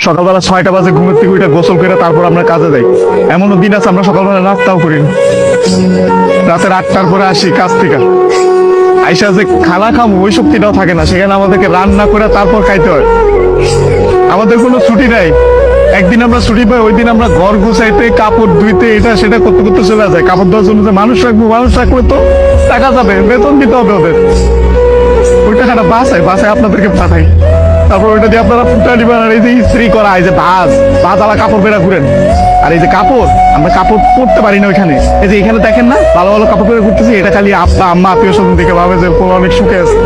সকালবেলা 6টা বাজে ঘুমের থেকে উঠে গোসল করে তারপর আমরা কাজে যাই। এমনও দিন আছে আমরা সকালবেলা নাস্তাও করি না। রাতের 8টার পরে আসি কাজ থেকে, আইসা যে খানা খাবো ওই শক্তিটাও থাকে না, সেখানে আমাদেরকে রান্না করে তারপর খাইতে হয়। আমাদের কোনো ছুটি নাই। একদিন আমরা ছুটি পাই, ওই দিন আমরা ঘর গুছাইতে, কাপড় ধুইতে, এটা সেটা করতে করতে চলে যায়। কাপড় ধোয়ার জন্য যে মানুষ রাখলে তো টাকা যাবে, বেতন দিতে হবে ওদের। ওই টাকাটা বাসায় আপনাদেরকে পাঠাই, তারপর ওইটা দিয়ে আপনারা ফুটা দিবেন। আর এই যে ইস্ত্রি করা, এই যে ভাজ আলা কাপড় পেরা ঘুরেন। আর এই যে কাপড়, আমরা কাপড় পরতে পারি না ওইখানে। এই যে এখানে দেখেন না ভালো ভালো কাপড় পেরে ঘুরতেছি, এটা খালি আব্বা আম্মা আত্মীয় স্বজন দেখে ভাবে যে অনেক সুখে আছে।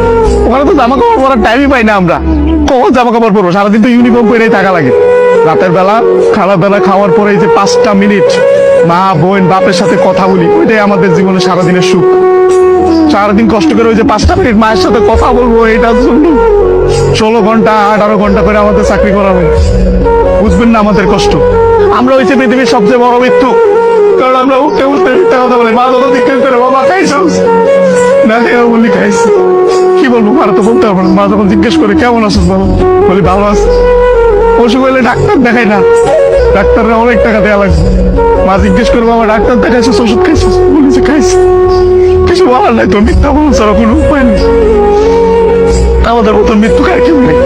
ওখানে তো জামা কাপড় পরার টাইমই পাই না আমরা। কখন জামা কাপড় পরবো? সারাদিন তো ইউনিফর্ম পরেই থাকা লাগে। রাতের বেলা খারাপ বেলা খাওয়ার পরে এই যে 5টা মিনিট মা বোন বাপের সাথে কথা বলি, ওইটাই আমাদের জীবনে সারাদিনের সুখ। সারাদিন কষ্ট করে ওই যে 5টা মিনিট মায়ের সাথে কথা বলবো, এটার জন্য 16 ঘন্টা 18 ঘন্টা করে আমাদের চাকরি করা হয়। বুঝবেন না আমাদের কষ্ট। আমরা হয়েছে পৃথিবীর সবচেয়ে বড় মৃত্যু, কারণ আমরা উঠতে উঠতে মিথ্যা কথা বলি। মা যত জিজ্ঞেস করে বাবা খাইছ না, বলি খাইছি। কি বলবো, মারা তো বলতে পারবো না। মা যখন জিজ্ঞেস করে কেমন আছিস বাবা, বলি ভালো আছি। অসুখ হইলে ডাক্তার দেখাই না, ডাক্তাররা অনেক টাকা দেওয়া লাগবে। মা জিজ্ঞেস করবো আমার ডাক্তার দেখাইছিস, ওষুধ খাইছিস, বলি যে খাইছি। কিছু বলার নাই তো, মিথ্যা বলুন ছাড়া কোনো উপায় নেই। আমাদের মতো মৃত্যু কার কেউ নেই,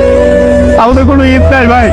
আমাদের কোনো ঈদ নাই ভাই।